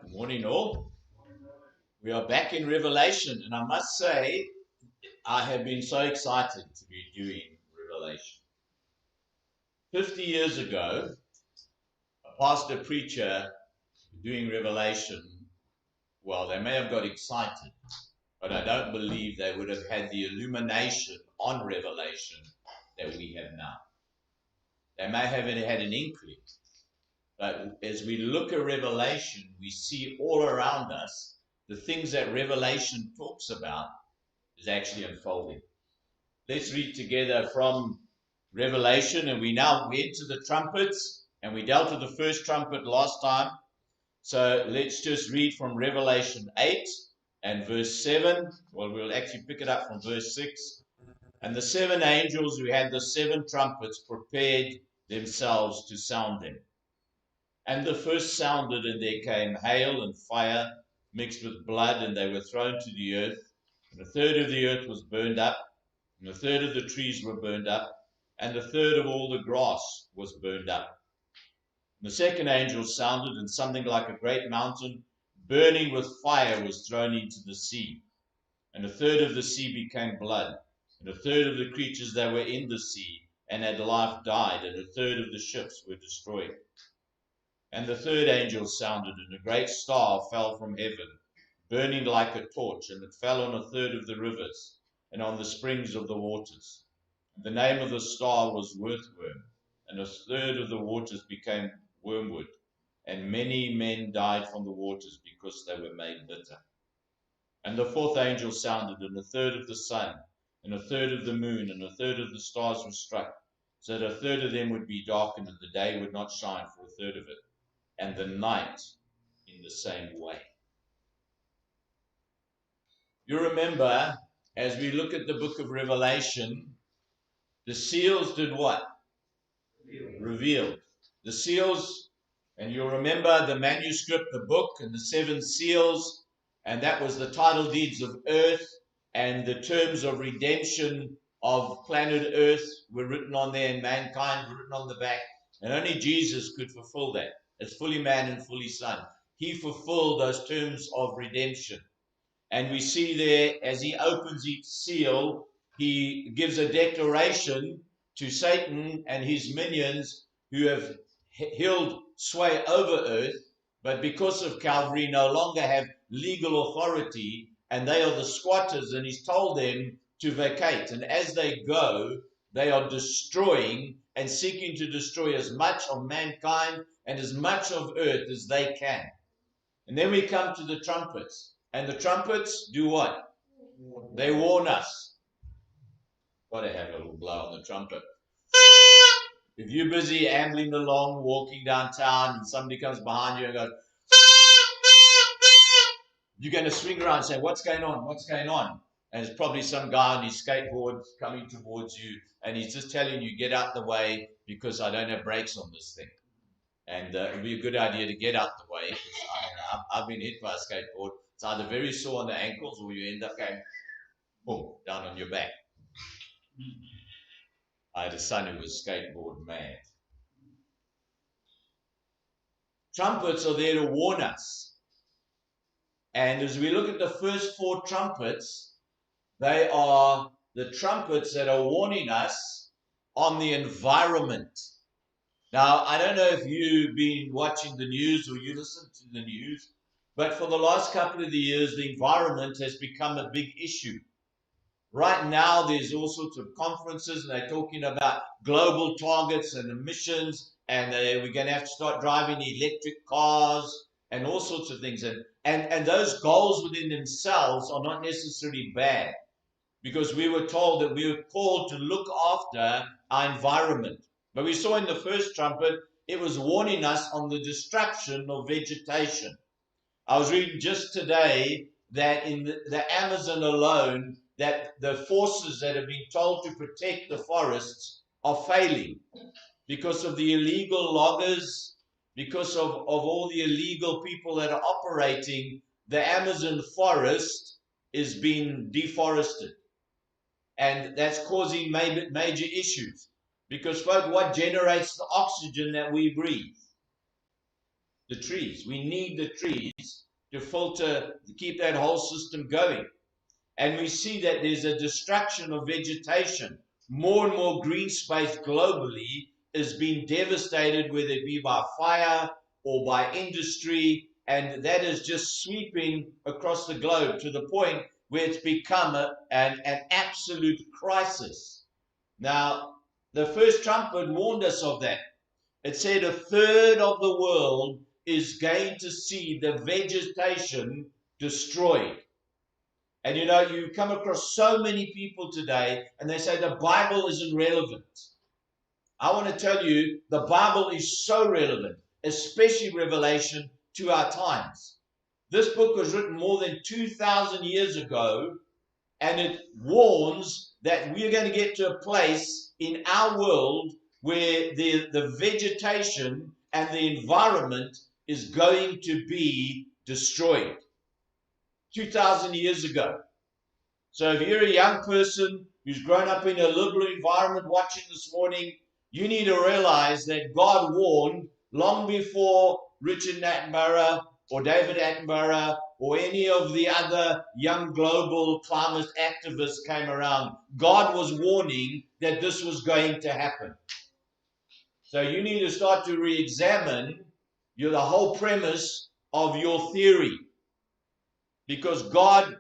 Good morning, all. We are back in Revelation, and I must say, I have been so excited to be doing Revelation. 50 years ago, a pastor preacher doing Revelation, well, they may have got excited, but I don't believe they would have had the illumination on Revelation that we have now. They may have had an inkling, but as we look at Revelation, we see all around us the things that Revelation talks about is actually unfolding. Let's read together from Revelation, and we now went to the trumpets, and we dealt with the first trumpet last time. So let's just read from Revelation 8 and verse 7. Well, we'll actually pick it up from verse 6. And the seven angels who had the seven trumpets prepared themselves to sound them. And the first sounded, and there came hail and fire mixed with blood, and they were thrown to the earth. And a third of the earth was burned up, and a third of the trees were burned up, and a third of all the grass was burned up. And the second angel sounded, and something like a great mountain burning with fire was thrown into the sea. And a third of the sea became blood, and a third of the creatures that were in the sea and had life died, and a third of the ships were destroyed. And the third angel sounded, and a great star fell from heaven, burning like a torch, and it fell on a third of the rivers and on the springs of the waters. And the name of the star was Wormwood, and a third of the waters became wormwood, and many men died from the waters because they were made bitter. And the fourth angel sounded, and a third of the sun, and a third of the moon, and a third of the stars were struck, so that a third of them would be darkened, and the day would not shine for a third of it, and the night in the same way. You remember, as we look at the book of Revelation, the seals did what? Revealed. The seals, and you'll remember the manuscript, the book, and the seven seals, and that was the title deeds of earth, and the terms of redemption of planet earth were written on there, and mankind were written on the back, and only Jesus could fulfill that. As fully man and fully son, he fulfilled those terms of redemption. And we see there, as he opens each seal, he gives a declaration to Satan and his minions who have held sway over earth, but because of Calvary no longer have legal authority, and they are the squatters, and he's told them to vacate. And as they go, they are destroying and seeking to destroy as much of mankind and as much of earth as they can. And then we come to the trumpets. And the trumpets do what? They warn us. Got to have a little blow on the trumpet. If you're busy ambling along, walking downtown, and somebody comes behind you and goes, you're going to swing around and say, what's going on? What's going on? And it's probably some guy on his skateboard coming towards you, and he's just telling you, get out the way because I don't have brakes on this thing. And it would be a good idea to get out the way. I've been hit by a skateboard. It's either very sore on the ankles or you end up going, boom, down on your back. I had a son who was skateboard mad. Trumpets are there to warn us. And as we look at the first four trumpets, they are the trumpets that are warning us on the environment. Now, I don't know if you've been watching the news or you listen to the news, but for the last couple of years, the environment has become a big issue. Right now, there's all sorts of conferences, and they're talking about global targets and emissions, and we're going to have to start driving electric cars and all sorts of things. And those goals within themselves are not necessarily bad, because we were told that we were called to look after our environment. But we saw in the first trumpet, it was warning us on the destruction of vegetation. I was reading just today that in the Amazon alone, that the forces that have been told to protect the forests are failing because of the illegal loggers, because of all the illegal people that are operating. The Amazon forest is being deforested. And that's causing major issues. Because, folks, what generates the oxygen that we breathe? the trees. We need the trees to filter, to keep that whole system going. And we see that there's a destruction of vegetation. More and more green space globally is being devastated, whether it be by fire or by industry, and that is just sweeping across the globe to the point where it's become an absolute crisis. Now, the first trumpet warned us of that. It said a third of the world is going to see the vegetation destroyed. And you come across so many people today and they say the Bible isn't relevant. I want to tell you, the Bible is so relevant, especially Revelation, to our times. This book was written more than 2,000 years ago, and it warns that we're going to get to a place in our world where the vegetation and the environment is going to be destroyed. 2,000 years ago. So if you're a young person who's grown up in a liberal environment watching this morning, you need to realize that God warned long before Richard Attenborough or David Attenborough or any of the other young global climate activists came around. God was warning that this was going to happen. So you need to start to re-examine the whole premise of your theory. Because God,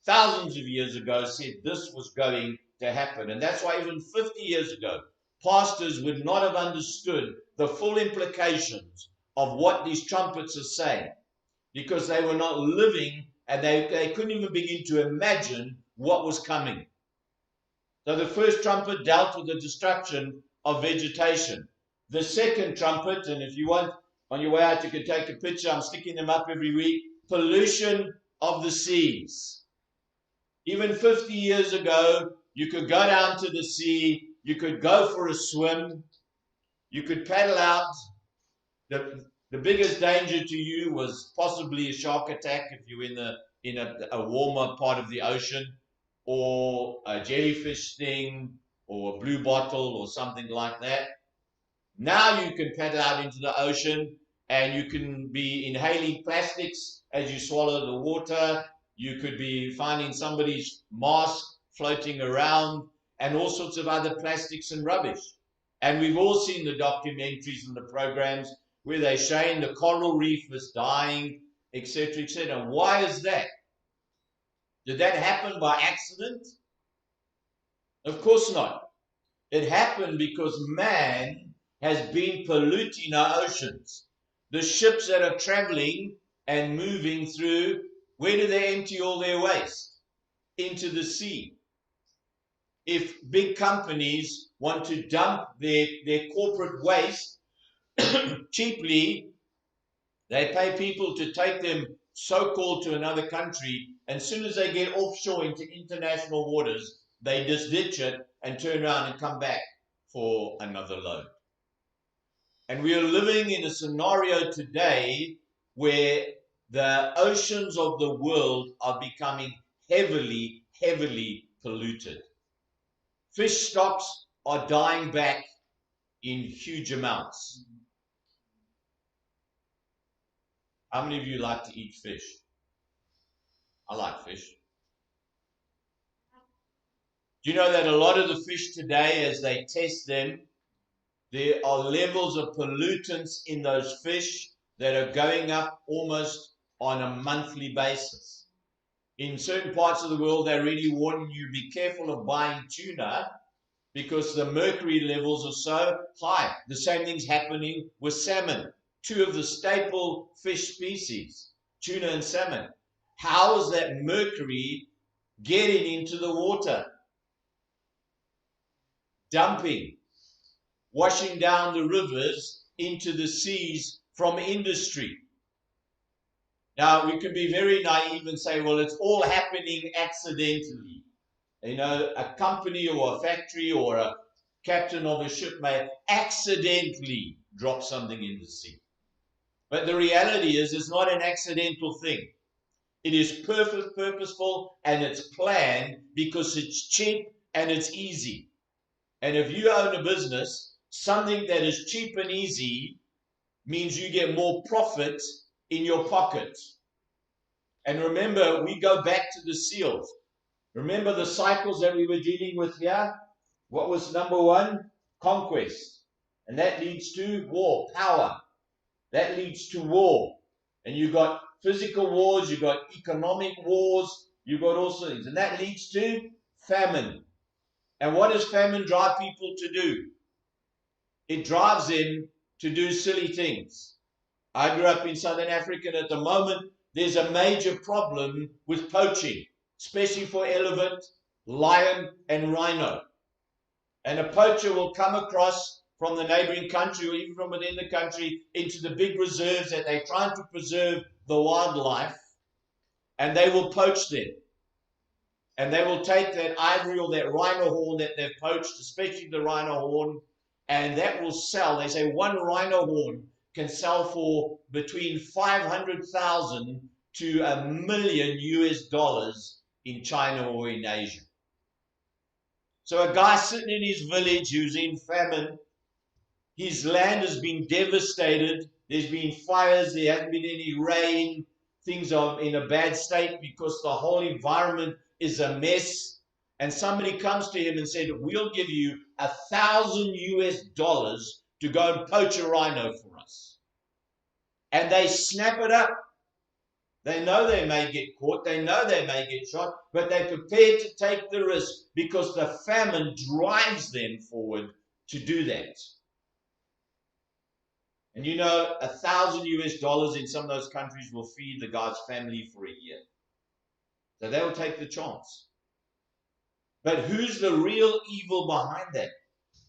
thousands of years ago, said this was going to happen. And that's why even 50 years ago, pastors would not have understood the full implications of what these trumpets are saying, because they were not living and they couldn't even begin to imagine what was coming. So the first trumpet dealt with the destruction of vegetation. The second trumpet, and if you want, on your way out, you can take a picture. I'm sticking them up every week. Pollution of the seas. Even 50 years ago, you could go down to the sea, you could go for a swim, you could paddle out. The biggest danger to you was possibly a shark attack if you're in a warmer part of the ocean, or a jellyfish sting, or a blue bottle, or something like that. Now you can paddle out into the ocean and you can be inhaling plastics as you swallow the water. You could be finding somebody's mask floating around and all sorts of other plastics and rubbish. And we've all seen the documentaries and the programs where they're showing the coral reef is dying, etc., etc. Why is that? Did that happen by accident? Of course not. It happened because man has been polluting our oceans. The ships that are traveling and moving through, where do they empty all their waste? Into the sea. If big companies want to dump their corporate waste cheaply, they pay people to take them so-called to another country, and as soon as they get offshore into international waters, they just ditch it and turn around and come back for another load. And we are living in a scenario today where the oceans of the world are becoming heavily, heavily polluted. Fish stocks are dying back in huge amounts. How many of you like to eat fish? I like fish. Do you know that a lot of the fish today, as they test them, there are levels of pollutants in those fish that are going up almost on a monthly basis. In certain parts of the world, they're really warning you, be careful of buying tuna because the mercury levels are so high. The same thing's happening with salmon, two of the staple fish species, tuna and salmon. How is that mercury getting into the water? Dumping, washing down the rivers into the seas from industry. Now, we can be very naive and say, well, it's all happening accidentally. A company or a factory or a captain of a ship may accidentally drop something in the sea. But the reality is, it's not an accidental thing. It is perfect, purposeful, and it's planned because it's cheap and it's easy. And if you own a business, something that is cheap and easy means you get more profit in your pocket. And remember, we go back to the seals. Remember the cycles that we were dealing with here? What was number one? Conquest. And that leads to war, power. That leads to war. And you got physical wars, you got economic wars, you got all sorts of things. And that leads to famine. And what does famine drive people to do? It drives them to do silly things. I grew up in Southern Africa, and at the moment, there's a major problem with poaching, especially for elephant, lion, and rhino. And a poacher will come across from the neighboring country or even from within the country into the big reserves that they're trying to preserve the wildlife, and they will poach them. And they will take that ivory or that rhino horn that they've poached, especially the rhino horn, and that will sell. They say one rhino horn can sell for between 500,000 to $1 million US in China or in Asia. So a guy sitting in his village who's in famine, his land has been devastated, there's been fires, there hasn't been any rain, things are in a bad state because the whole environment is a mess. And somebody comes to him and said, we'll give you $1,000 US to go and poach a rhino for us. And they snap it up. They know they may get caught, they know they may get shot, but they're prepared to take the risk because the famine drives them forward to do that. And you know, $1,000 US in some of those countries will feed the guy's family for a year. So they will take the chance. But who's the real evil behind that?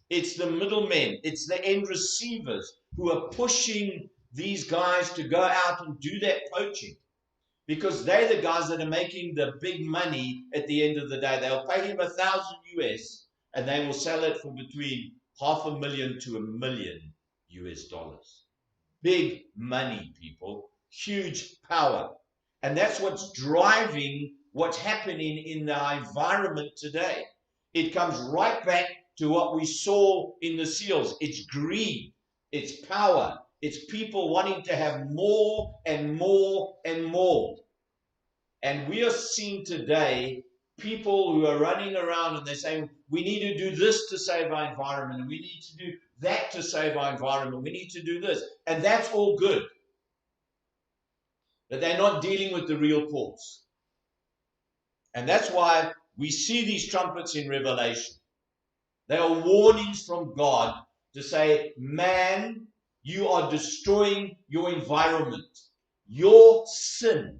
It's the middlemen, it's the end receivers who are pushing these guys to go out and do that poaching. Because they're the guys that are making the big money at the end of the day. They'll pay him $1,000 US and they will sell it for between $500,000 to $1 million US. Big money, people. Huge power. And that's what's driving what's happening in the environment today. It comes right back to what we saw in the seals. It's greed. It's power. It's people wanting to have more and more and more. And we are seeing today people who are running around and they're saying, we need to do this to save our environment, and we need to do that to save our environment, we need to do this. And that's all good. But they're not dealing with the real cause. And that's why we see these trumpets in Revelation. They are warnings from God to say, man, you are destroying your environment. Your sin,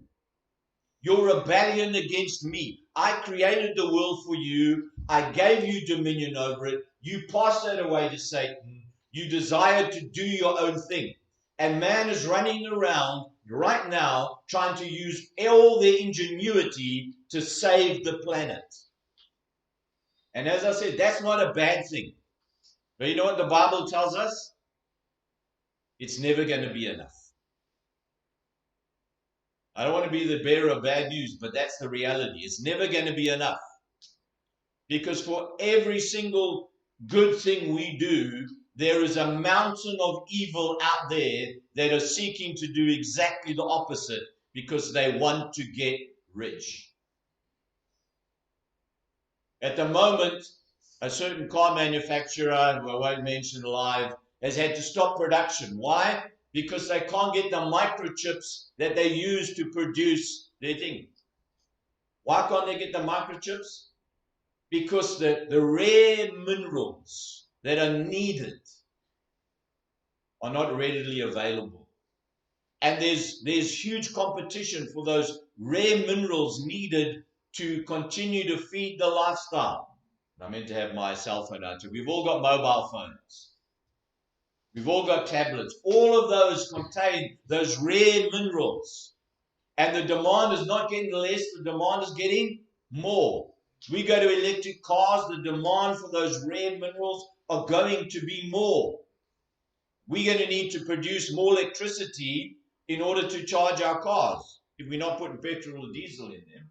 your rebellion against me. I created the world for you. I gave you dominion over it. You passed that away to Satan. You desired to do your own thing. And man is running around right now trying to use all their ingenuity to save the planet. And as I said, that's not a bad thing. But you know what the Bible tells us? It's never going to be enough. I don't want to be the bearer of bad news, but that's the reality. It's never going to be enough. Because for every single good thing we do, there is a mountain of evil out there that are seeking to do exactly the opposite because they want to get rich. At the moment, a certain car manufacturer, who I won't mention live, has had to stop production. Why? Because they can't get the microchips that they use to produce their thing. Why can't they get the microchips? Because the rare minerals that are needed are not readily available. And there's huge competition for those rare minerals needed to continue to feed the lifestyle. I meant to have my cell phone out too. We've all got mobile phones. We've all got tablets. All of those contain those rare minerals. And the demand is not getting less, the demand is getting more. We go to electric cars, the demand for those rare minerals are going to be more. We're going to need to produce more electricity in order to charge our cars if we're not putting petrol or diesel in them.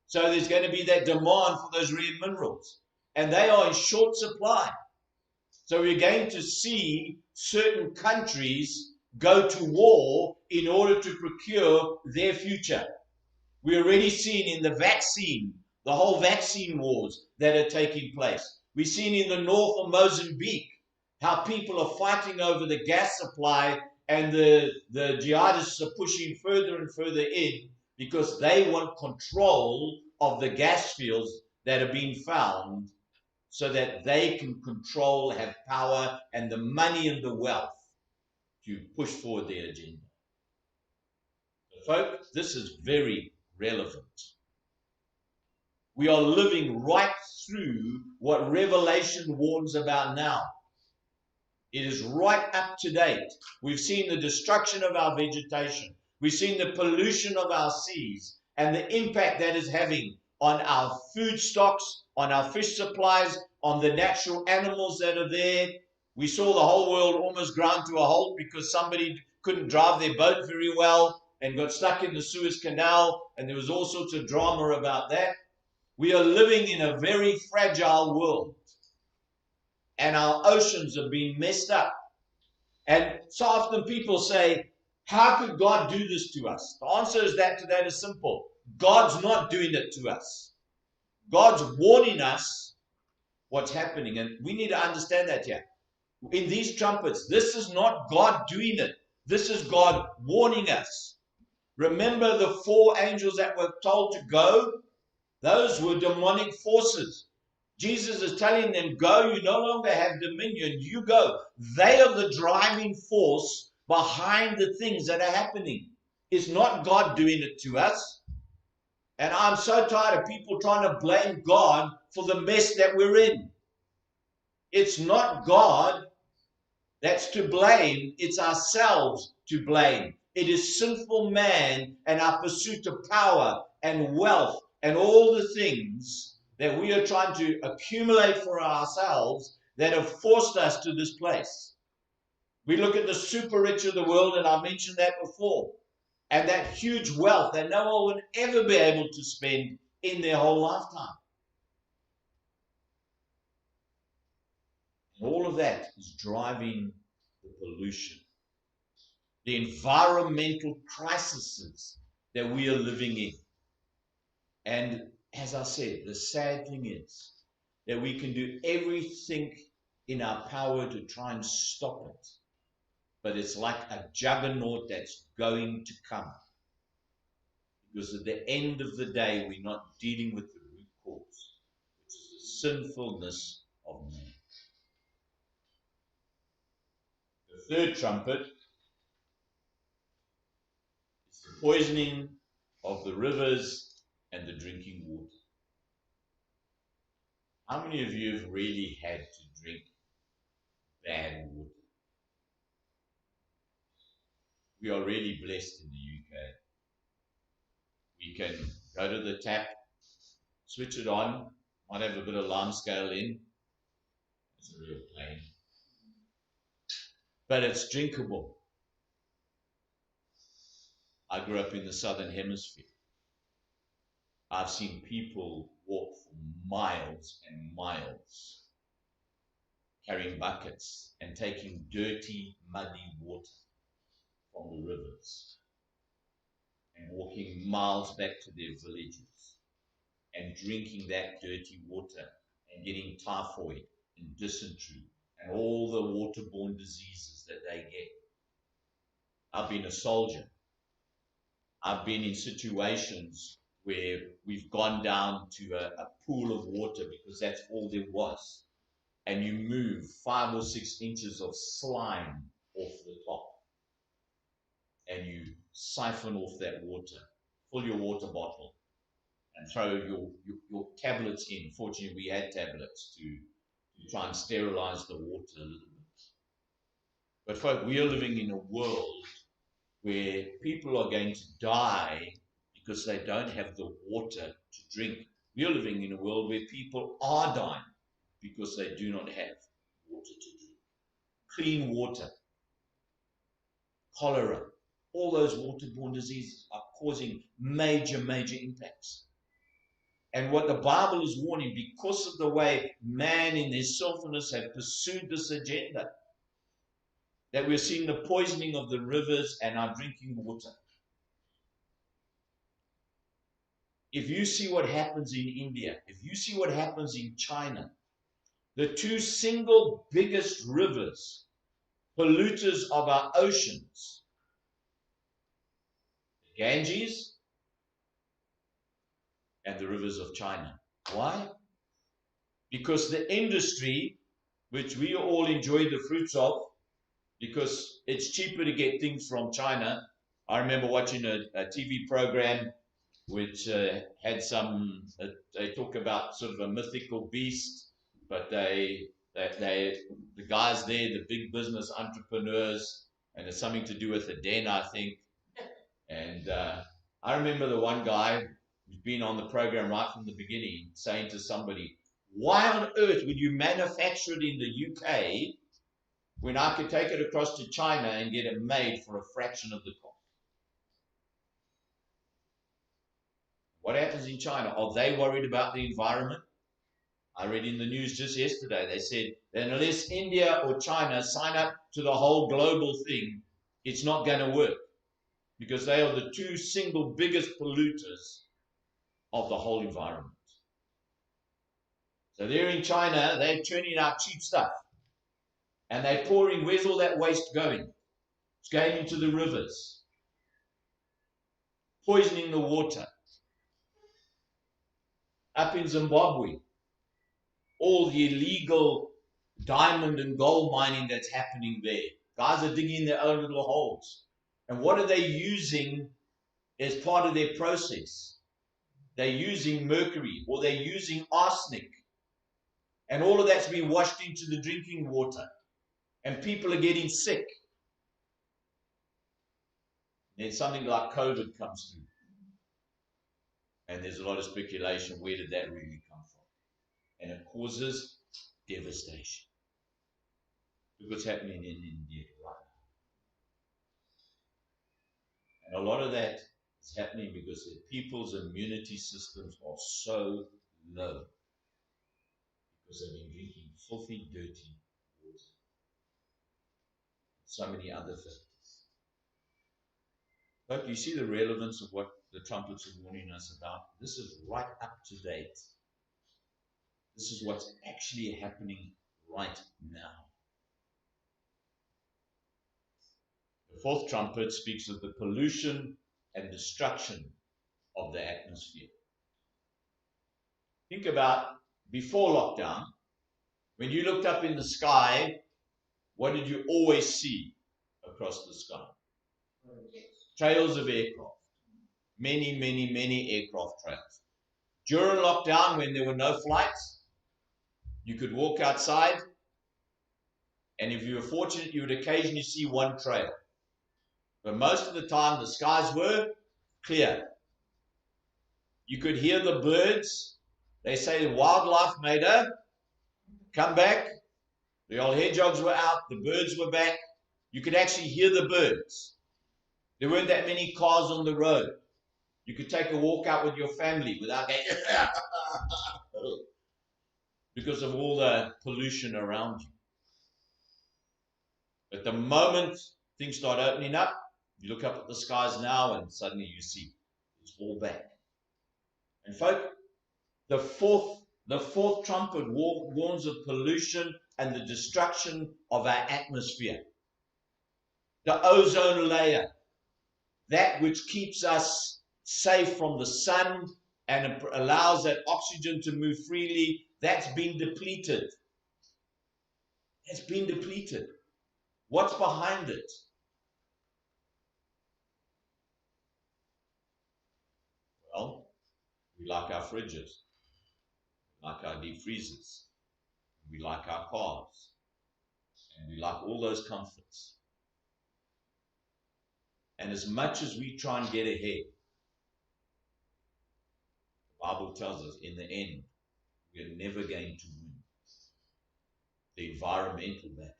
So there's going to be that demand for those rare minerals. And they are in short supply. So we're going to see certain countries go to war in order to procure their future. We're already seeing in the whole vaccine wars that are taking place. We've seen in the north of Mozambique how people are fighting over the gas supply, and the jihadists are pushing further and further in because they want control of the gas fields that are being found so that they can control, have power and the money and the wealth to push forward their agenda. So, folks, this is very relevant. We are living right through what Revelation warns about now. It is right up to date. We've seen the destruction of our vegetation. We've seen the pollution of our seas and the impact that is having on our food stocks, on our fish supplies, on the natural animals that are there. We saw the whole world almost ground to a halt because somebody couldn't drive their boat very well and got stuck in the Suez Canal, and there was all sorts of drama about that. We are living in a very fragile world, and our oceans are being messed up. And so often people say, how could God do this to us? The answer to that is simple. God's not doing it to us. God's warning us what's happening, and we need to understand that here. In these trumpets, this is not God doing it. This is God warning us. Remember the 4 angels that were told to go? Those were demonic forces. Jesus is telling them, go, you no longer have dominion, you go. They are the driving force behind the things that are happening. It's not God doing it to us. And I'm so tired of people trying to blame God for the mess that we're in. It's not God that's to blame, it's ourselves to blame. It is sinful man and our pursuit of power and wealth and all the things that we are trying to accumulate for ourselves that have forced us to this place. We look at the super rich of the world, and I mentioned that before, and that huge wealth that no one would ever be able to spend in their whole lifetime. And all of that is driving the pollution, the environmental crises that we are living in. And as I said, the sad thing is that we can do everything in our power to try and stop it. But it's like a juggernaut that's going to come. Because at the end of the day, we're not dealing with the root cause, which is the sinfulness of man. The third trumpet is the poisoning of the rivers and the drinking water. How many of you have really had to drink bad water? We are really blessed in the UK. We can go to the tap, switch it on, might have a bit of lime scale in. It's a real pain. But it's drinkable. I grew up in the southern hemisphere. I've seen people walk for miles and miles carrying buckets and taking dirty, muddy water from the rivers and walking miles back to their villages and drinking that dirty water and getting typhoid and dysentery and all the waterborne diseases that they get. I've been a soldier. I've been in situations where we've gone down to a pool of water because that's all there was. And you move 5 or 6 inches of slime off the top. And you siphon off that water, fill your water bottle, and throw your tablets in. Fortunately, we had tablets to try and sterilize the water a little bit. But folks, we are living in a world where people are going to die because they don't have the water to drink. We are living in a world where people are dying because they do not have water to drink. Clean water, cholera, all those waterborne diseases are causing major, major impacts. And what the Bible is warning, because of the way man in their selfishness have pursued this agenda, that we're seeing the poisoning of the rivers and our drinking water. If you see what happens in India, if you see what happens in China, the two single biggest rivers, polluters of our oceans, the Ganges and the rivers of China. Why? Because the industry, which we all enjoy the fruits of, because it's cheaper to get things from China. I remember watching a TV program which had some, they talk about sort of a mythical beast, but the guys there, the big business entrepreneurs, and it's something to do with the den, I think. And I remember the one guy who's been on the program right from the beginning saying to somebody, why on earth would you manufacture it in the UK when I could take it across to China and get it made for a fraction of the cost? What happens in China? Are they worried about the environment? I read in the news just yesterday, they said that unless India or China sign up to the whole global thing, it's not going to work, because they are the two single biggest polluters of the whole environment. So they're in China, they're turning out cheap stuff. And they're pouring, where's all that waste going? It's going into the rivers, poisoning the water. Up in Zimbabwe, all the illegal diamond and gold mining that's happening there. Guys are digging their own little holes. And what are they using as part of their process? They're using mercury, or they're using arsenic. And all of that's being washed into the drinking water. And people are getting sick. Then something like COVID comes through. And there's a lot of speculation, where did that really come from? And it causes devastation. Look what's happening in India right now. And a lot of that is happening because the people's immunity systems are so low, because they've been drinking filthy, dirty water. So many other factors. But you see the relevance of what the trumpets are warning us about. This is right up to date. This is what's actually happening right now. The fourth trumpet speaks of the pollution and destruction of the atmosphere. Think about before lockdown, when you looked up in the sky, what did you always see across the sky? Trails of aircraft. Many, many, many aircraft trails. During lockdown, when there were no flights, you could walk outside, and if you were fortunate, you would occasionally see one trail. But most of the time, the skies were clear. You could hear the birds. They say the wildlife made a comeback. The old hedgehogs were out. The birds were back. You could actually hear the birds. There weren't that many cars on the road. You could take a walk out with your family without going because of all the pollution around you. But the moment things start opening up, you look up at the skies now and suddenly you see it's all back. And folk, the fourth trumpet warns of pollution and the destruction of our atmosphere. The ozone layer, that which keeps us safe from the sun and allows that oxygen to move freely, that's been depleted. It's been depleted. What's behind it? Well, we like our fridges, we like our deep freezers, we like our cars, and we like all those comforts. And as much as we try and get ahead, the Bible tells us in the end, we're never going to win the environmental battle,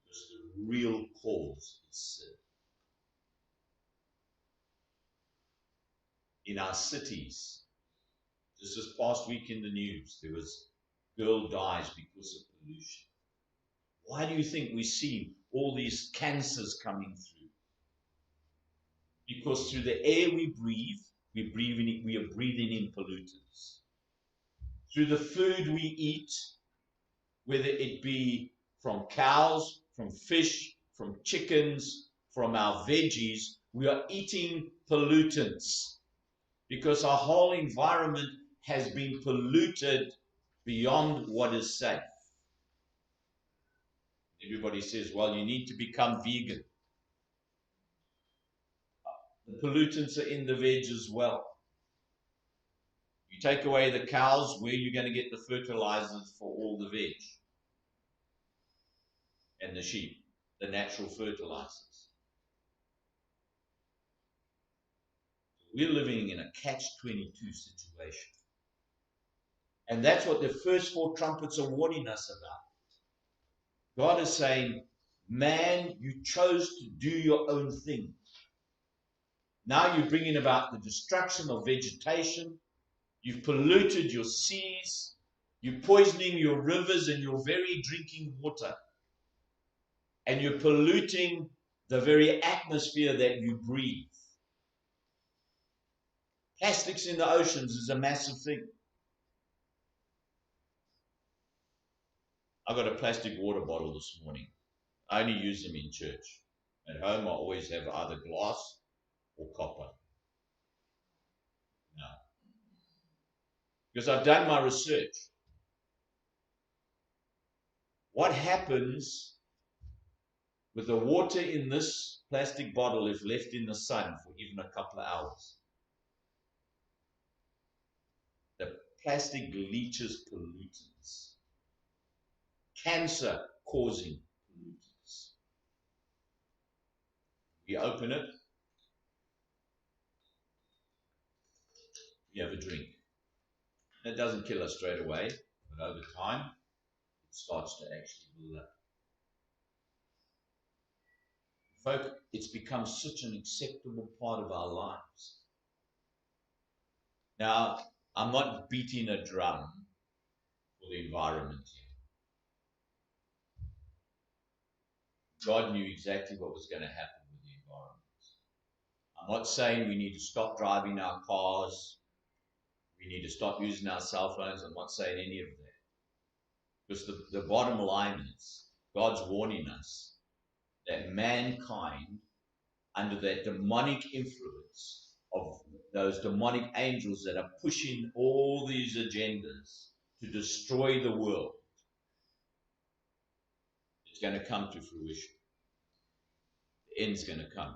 because the real cause is sin. In our cities, Just this past week in the news, there was a girl dies because of pollution. Why do you think we see all these cancers coming through? Because through the air we are breathing in pollutants. Through the food we eat, whether it be from cows, from fish, from chickens, from our veggies, we are eating pollutants because our whole environment has been polluted beyond what is safe. Everybody says, well, you need to become vegan. The pollutants are in the veg as well. You take away the cows, where are you going to get the fertilizers for all the veg? And the sheep, the natural fertilizers. We're living in a catch-22 situation. And that's what the first 4 trumpets are warning us about. God is saying, man, you chose to do your own thing. Now you're bringing about the destruction of vegetation. You've polluted your seas. You're poisoning your rivers and your very drinking water. And you're polluting the very atmosphere that you breathe. Plastics in the oceans is a massive thing. I got a plastic water bottle this morning. I only use them in church. At home, I always have either glass or copper. No. Because I've done my research. What happens with the water in this plastic bottle if left in the sun for even a couple of hours? The plastic leaches pollutants, cancer-causing pollutants. We open it, we have a drink. That doesn't kill us straight away, but over time, it starts to actually build up. Folk, it's become such an acceptable part of our lives. Now, I'm not beating a drum for the environment here. God knew exactly what was going to happen with the environment. I'm not saying we need to stop driving our cars, we need to stop using our cell phones. I'm not saying any of that. Because the bottom line is, God's warning us that mankind, under that demonic influence of those demonic angels that are pushing all these agendas to destroy the world, it's going to come to fruition. The end's going to come.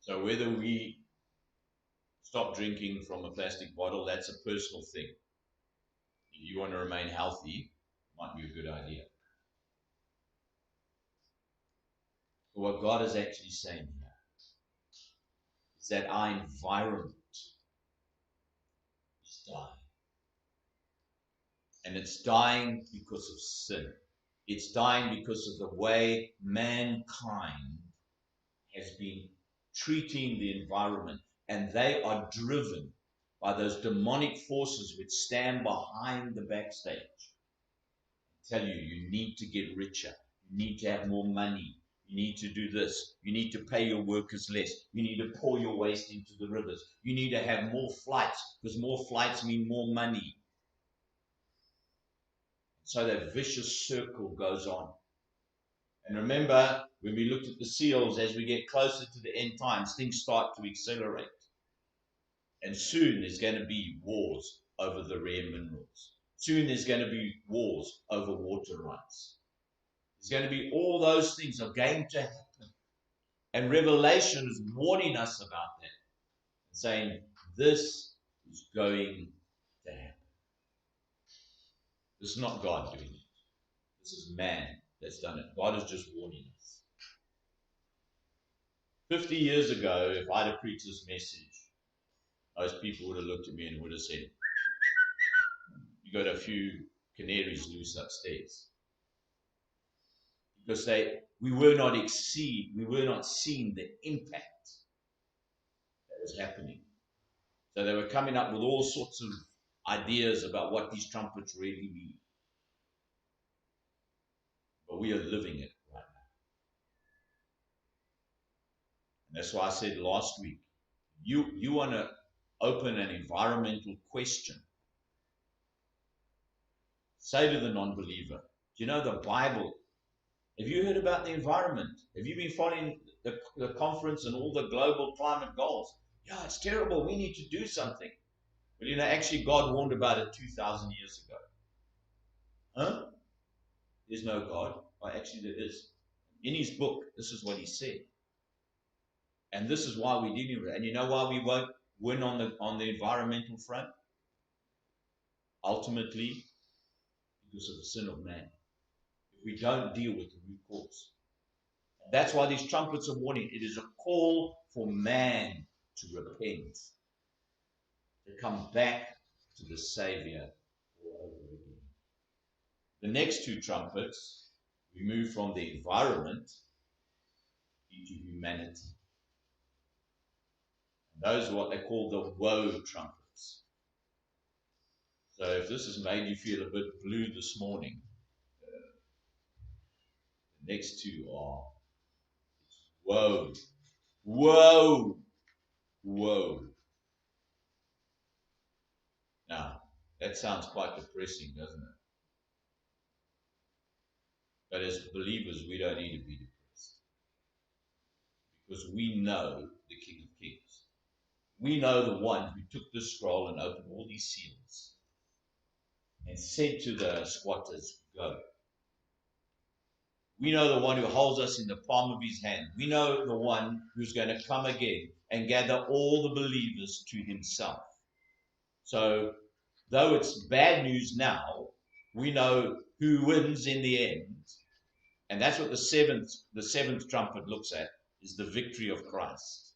So whether we stop drinking from a plastic bottle, that's a personal thing. If you want to remain healthy, it might be a good idea. But what God is actually saying here is that our environment is dying. And it's dying because of sin. It's dying because of the way mankind has been treating the environment. And they are driven by those demonic forces which stand behind the backstage. Tell you, you need to get richer. You need to have more money. You need to do this. You need to pay your workers less. You need to pour your waste into the rivers. You need to have more flights, because more flights mean more money. So that vicious circle goes on. And remember, when we looked at the seals, as we get closer to the end times, things start to accelerate. And soon there's going to be wars over the rare minerals. Soon there's going to be wars over water rights. There's going to be all those things are going to happen. And Revelation is warning us about that. And saying, this is going to happen. This is not God doing it. This is man that's done it. God is just warning us. 50 years ago, if I'd have preached this message, most people would have looked at me and would have said, you got a few canaries loose upstairs. Because we were not seeing the impact that was happening. So they were coming up with all sorts of ideas about what these trumpets really mean. But we are living it right now. And that's why I said last week, you want to open an environmental question. Say to the non-believer, do you know the Bible? Have you heard about the environment? Have you been following the conference and all the global climate goals? Yeah, it's terrible. We need to do something. Well, actually God warned about it 2,000 years ago. Huh? There's no God. Well, actually there is. In his book, this is what he said. And this is why we're dealing with it. And you know why we won't win on the environmental front? Ultimately, because of the sin of man. If we don't deal with the root cause. That's why these trumpets are warning. It is a call for man to repent, to come back to the Savior all over again. The next two trumpets, we move from the environment into humanity. And those are what they call the woe trumpets. So if this has made you feel a bit blue this morning, the next two are woe, woe, woe. Now, that sounds quite depressing, doesn't it? But as believers, we don't need to be depressed. Because we know the King of Kings. We know the one who took the scroll and opened all these seals and said to the squatters, go. We know the one who holds us in the palm of his hand. We know the one who's going to come again and gather all the believers to himself. So, though it's bad news now, we know who wins in the end. And that's what the seventh trumpet looks at, is the victory of Christ.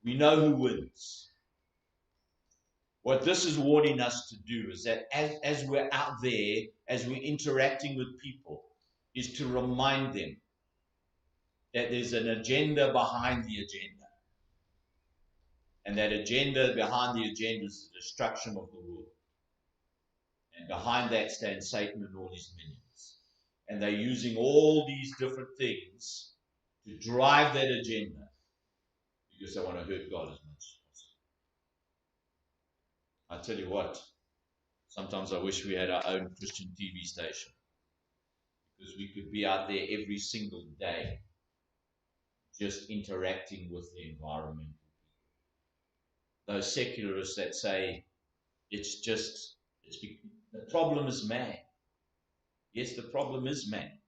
We know who wins. What this is warning us to do is that as we're out there, as we're interacting with people, is to remind them that there's an agenda behind the agenda. And that agenda behind the agenda is the destruction of the world. And behind that stands Satan and all his minions. And they're using all these different things to drive that agenda because they want to hurt God as much as possible. I tell you what, sometimes I wish we had our own Christian TV station because we could be out there every single day just interacting with the environment. Those secularists that say the problem is man. Yes, the problem is man.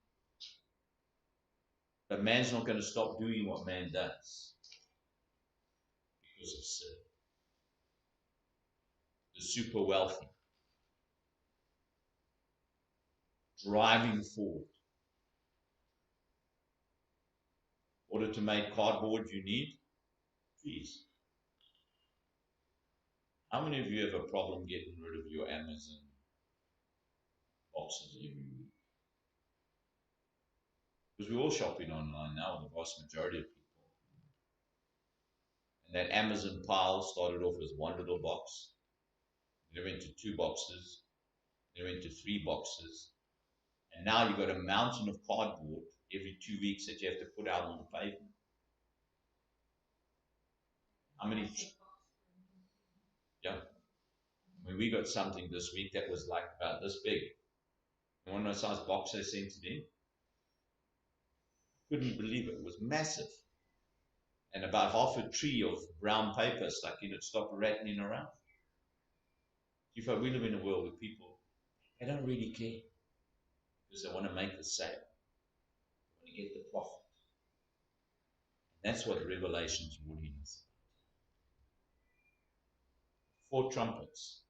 But man's not going to stop doing what man does because of sin. The super wealthy driving forward. In order to make cardboard, you need trees. How many of you have a problem getting rid of your Amazon boxes every week? Because we're all shopping online now, the vast majority of people. And that Amazon pile started off as one little box. Then it went to 2 boxes. Then it went to 3 boxes. And now you've got a mountain of cardboard every 2 weeks that you have to put out on the pavement. How many? Yeah. I mean, we got something this week that was like about this big. You want to know the size box they sent it in? Couldn't believe it. It was massive. And about half a tree of brown paper stuck in it, stopped rattling around. You find we live in a world where people, they don't really care because they want to make the sale. They want to get the profit. And that's what Revelation is warning us. 4 trumpets.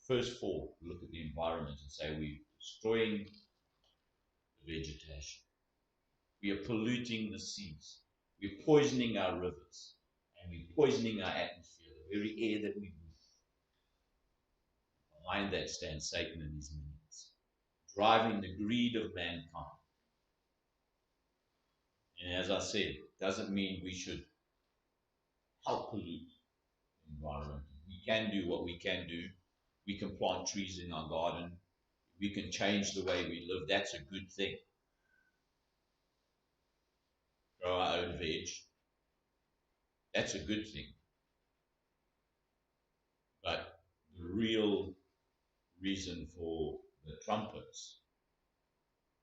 First 4 look at the environment and say we're destroying the vegetation. We are polluting the seas. We're poisoning our rivers. And we're poisoning our atmosphere, the very air that we breathe. Behind that stands Satan and his minions, driving the greed of mankind. And as I said, doesn't mean we should help pollute the environment. We can do what we can do. We can plant trees in our garden. We can change the way we live. That's a good thing. Grow our own veg. That's a good thing. But the real reason for the trumpets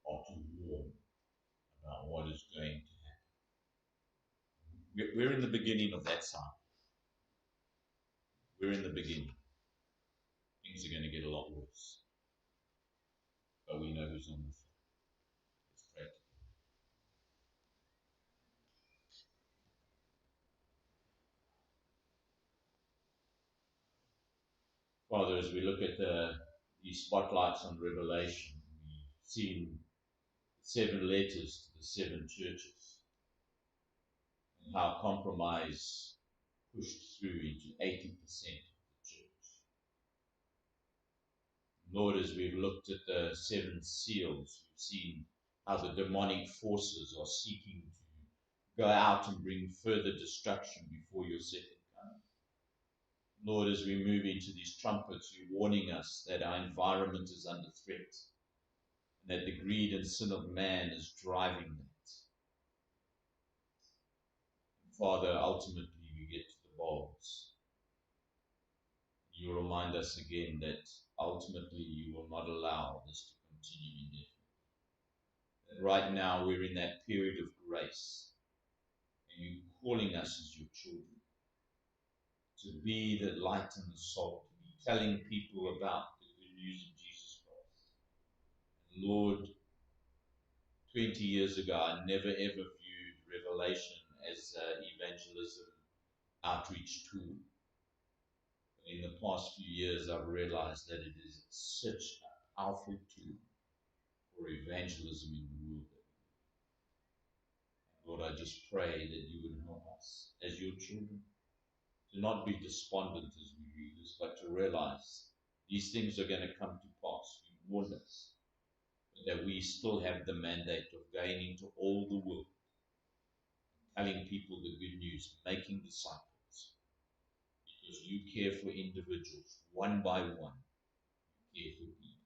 are to warn about what is going to happen. We're in the beginning of that sign. We're in the beginning. Things are going to get a lot worse. But we know who's on the throne. Let's pray. Father, as we look at these spotlights on Revelation, we've seen 7 letters to the 7 churches and how compromise pushed through into 80% of the church. Lord, as we've looked at the 7 seals, we've seen how the demonic forces are seeking to go out and bring further destruction before your second coming. Lord, as we move into these trumpets, you're warning us that our environment is under threat and that the greed and sin of man is driving that. And Father, ultimately we get to the bowls. You remind us again that ultimately you will not allow this to continue indefinitely. That right now we're in that period of grace and you're calling us as your children to be the light and the salt, to be telling people about the good news of Jesus Christ. And Lord, 20 years ago, I never ever viewed Revelation as an evangelism outreach tool. But in the past few years, I've realized that it is such a powerful tool for evangelism in the world. Lord, I just pray that you would help us as your children to not be despondent as we read this, but to realize these things are going to come to pass. You warned us, but that we still have the mandate of going into all the world, telling people the good news, making disciples, because you care for individuals one by one. You care for people.